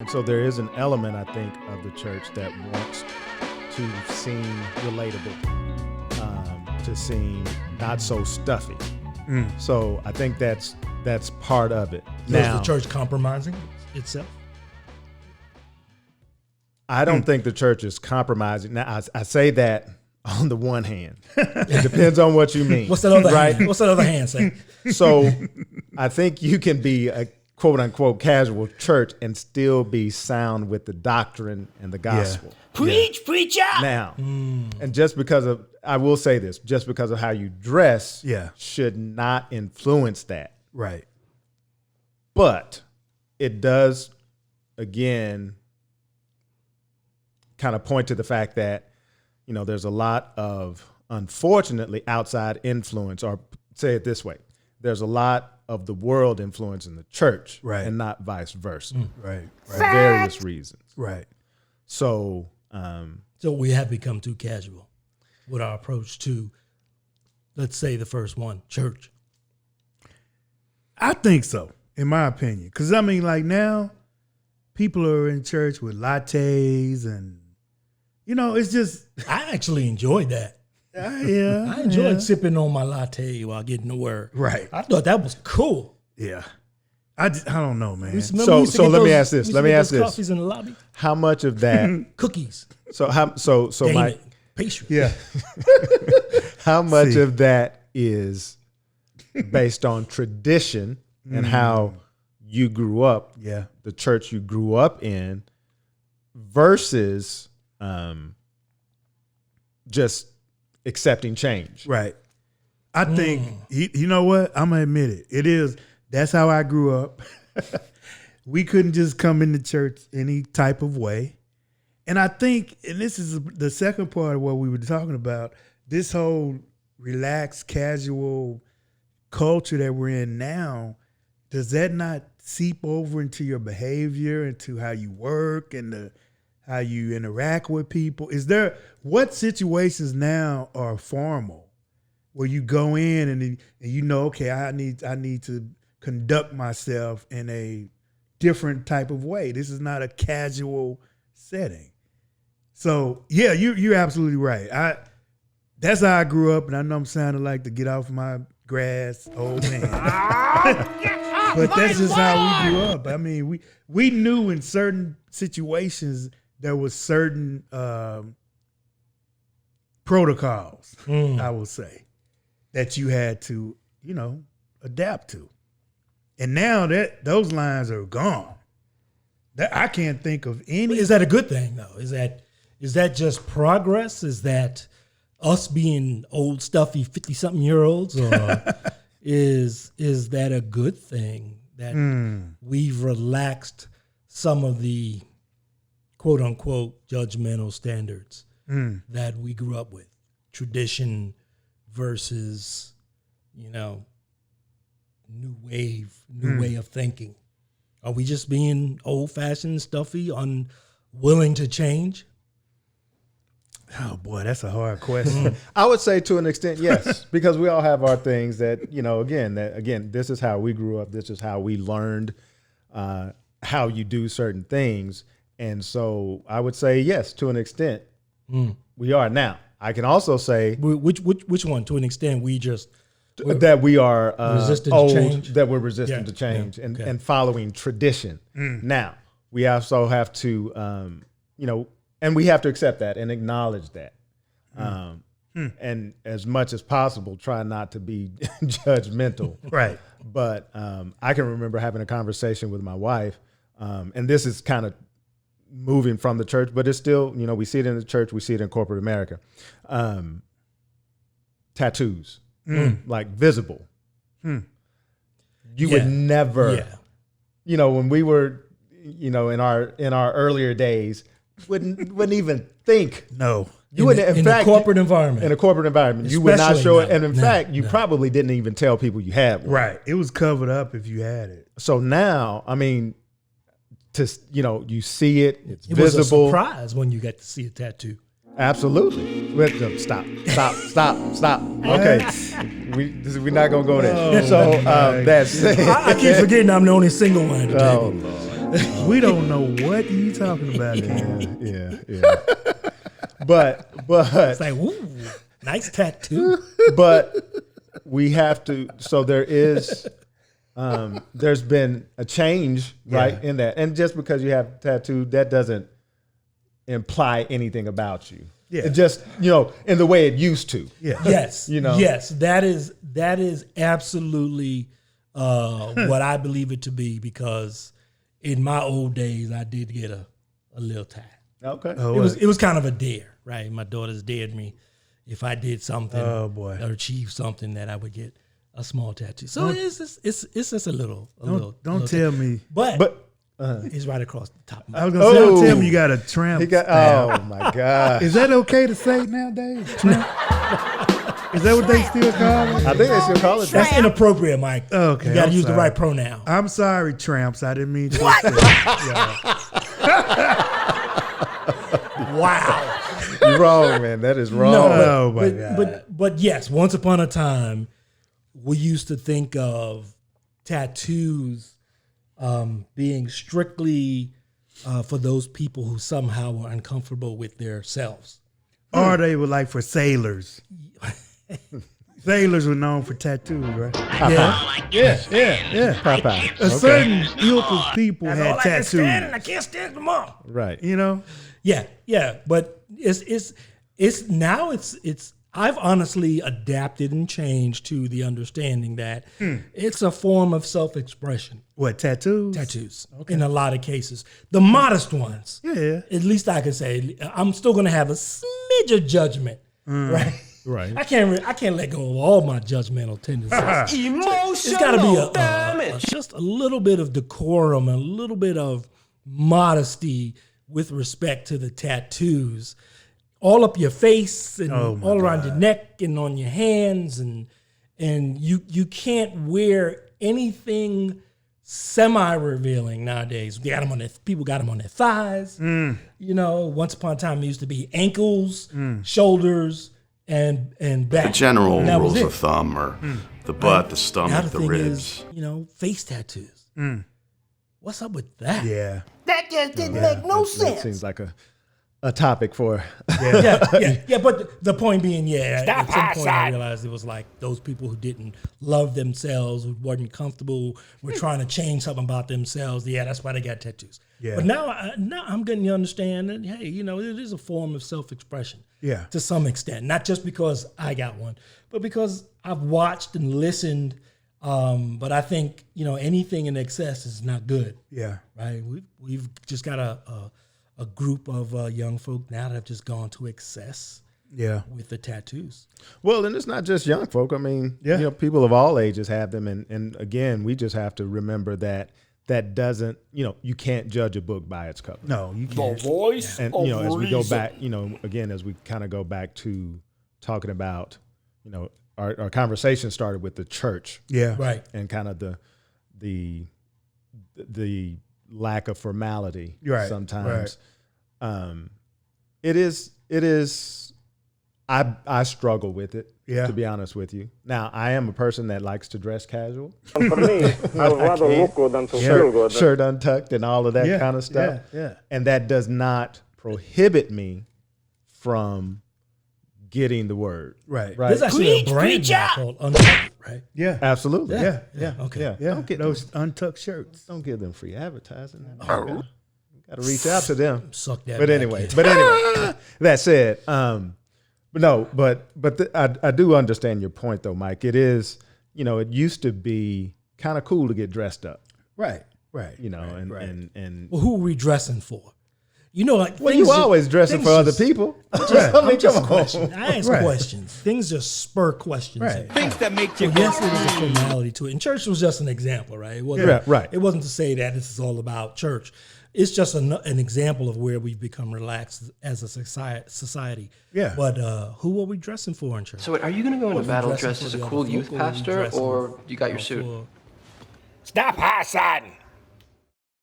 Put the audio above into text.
And so there is an element, I think, of the church that wants to seem relatable, to seem not so stuffy. So I think that's part of it. So is the church compromising itself? I don't think the church is compromising. Now, I say that on the one hand. It depends on what you mean. What's that other hand? What's that other hand say? So I think you can be a quote unquote casual church and still be sound with the doctrine and the gospel. Preach, preacher! Now, and just because of, I will say this, just because of how you dress should not influence that. Right. But it does, again, kind of point to the fact that, you know, there's a lot of, unfortunately, outside influence, or say it this way, there's a lot of the world influencing the church, right, and not vice versa, right, for various reasons, right. So, so we have become too casual with our approach to, let's say, the first one, church. I think so, in my opinion, because I mean, like now, people are in church with lattes and, you know, it's just. I actually enjoyed that. I enjoyed sipping on my latte while getting the word. Right. I thought that was cool. Yeah. I don't know, man. So let me ask this. Let me ask this. Coffees in the lobby. How much of that cookies? So my pastry. Yeah. How much of that is based on tradition and how you grew up? Yeah. The church you grew up in versus just accepting change. Right. I think, you know what? I'm going to admit it. It is. That's how I grew up. We couldn't just come into church any type of way. And I think, and this is the second part of what we were talking about, this whole relaxed, casual culture that we're in now, does that not seep over into your behavior, into how you work and how you interact with people? What situations now are formal where you go in and you know, okay, I need to conduct myself in a different type of way. This is not a casual setting. So yeah, you're absolutely right. That's how I grew up, and I know I'm sounding like the get off my grass old man. But that's just how we grew up. I mean, we knew in certain situations there was certain protocols, I will say, that you had to, you know, adapt to. And now that those lines are gone, I can't think of any. Is that a good thing, though? Is that just progress? Is that us being old, stuffy 50-something-year-olds, or is that a good thing that we've relaxed some of the quote unquote judgmental standards that we grew up with? Tradition versus, you know, new way of thinking. Are we just being old-fashioned, stuffy, unwilling to change? Oh boy, that's a hard question. I would say to an extent, yes, because we all have our things that, you know, again, this is how we grew up. This is how we learned how you do certain things. And so I would say, yes, to an extent, we are. Now, I can also say. Which one? To an extent, that we are resistant old, to change? that we're resistant to change and following tradition. Now, we also have to, you know, and we have to accept that and acknowledge that. And as much as possible, try not to be judgmental. Right. But I can remember having a conversation with my wife, and this is kind of moving from the church, but it's still, you know, we see it in the church, we see it in corporate America. Tattoos, like visible. You would never, you know, when we were, you know, in our earlier days, wouldn't even think. No. You would, in fact, a corporate environment. In a corporate environment, you would not show it. And in fact, you probably didn't even tell people you had one. Right. It was covered up if you had it. So now, I mean, you know, you see it, it's it visible. Was a surprise when you got to see a tattoo. Absolutely. Stop. Okay. We're not going to go there. So that's I keep forgetting I'm the only single one at the table. Lord. We don't know what you talking about. Yeah. But It's like, ooh, nice tattoo. but we have to. So there is. There's been a change, right, in that, and just because you have tattoo, that doesn't imply anything about you. Yeah. It just in the way it used to. Yeah. Yes, You know? yes, that is absolutely what I believe it to be, because in my old days I did get a little tat. Okay. Oh, It was kind of a dare, right? My daughters dared me if I did something Oh, boy. or achieved something that I would get a small tattoo. So it's just a little. Don't tell me. But it's right across the top of my I was gonna say, don't Oh. tell me you got a tramp. He got. stamp. Oh my God. Is that okay to say nowadays? Tramp? Is that what they still call it? I think they still call it That's that. inappropriate, Mike. Okay, You got to I'm use the sorry. right pronoun. I'm sorry, tramps. I didn't mean to. Yeah. Wow. You're wrong, man. That is wrong. No, Oh, my God. but yes, once upon a time, we used to think of tattoos being strictly for those people who somehow were uncomfortable with their selves. Or they were like for sailors. Sailors were known for tattoos, right? Yeah. Yeah. Popeye. A certain ilk of people had I can stand, and tattoos. I can't stand them all. Right. You know? Yeah, but it's I've honestly adapted and changed to the understanding that it's a form of self-expression. What, tattoos? Tattoos, in a lot of cases, the modest ones. Yeah. At least I can say I'm still going to have a smidge of judgment, right? Right. I can't let go of all my judgmental tendencies. It's got to be just a little bit of decorum, a little bit of modesty with respect to the tattoos, all up your face and all around your neck and on your hands, and you can't wear anything semi-revealing nowadays. People got them on their thighs. Once upon a time it used to be ankles, shoulders, and back. The general And that was rules it. of thumb are the butt, the Now stomach, the the thing ribs. is, face tattoos. What's up with that? Yeah. That just didn't make no That sense. seems like a topic for. Yeah. But the point being, at some point I outside. realized it was like those people who didn't love themselves, who weren't comfortable, were trying to change something about themselves. Yeah, that's why they got tattoos. Yeah. But now I'm getting to understand that, hey, it is a form of self-expression. Yeah. To some extent, not just because I got one, but because I've watched and listened. But I think anything in excess is not good. Yeah. Right? We've just got a group of young folk now that have just gone to excess Yeah. with the tattoos. Well, and it's not just young folk. I mean, people of all ages have them, and again, we just have to remember that doesn't, you can't judge a book by its cover. No, you can't. Voice And as we go back, again, as we kind of go back to talking about, our conversation started with the church Yeah. Right. and kind of the lack of formality Right, sometimes. It is. I struggle with it. Yeah. To be honest with you. Now, I am a person that likes to dress casual, For me, I would rather look good than to feel good. shirt untucked, and all of that Yeah, kind of stuff. yeah. And that does not prohibit me from getting the word. Right. Right. There's actually a brand now called Untucked, right? Yeah. Absolutely. Yeah. Okay. Yeah. Yeah. Don't get those untucked shirts. Don't give them free advertising. You gotta reach out to them. Suck that. But back anyway, in. that said, I do understand your point though, Mike. It is, it used to be kind of cool to get dressed up, Right. Right. and Well, who are we dressing for? Like well, you always dressing for other people. I mean, come on. I ask Right. questions. Things just spur questions. Right. in me. So yes, it is a formality to it. And church was just an example, right? It wasn't, Yeah, right. It wasn't to say that this is all about church. It's just an example of where we've become relaxed as a society. Yeah. But who are we dressing for in church? So wait, are you going to go into Are we battle dressing dressed for as a the cool other youth folk, or are we pastor, dressing or you got your suit? for- Stop high-siding.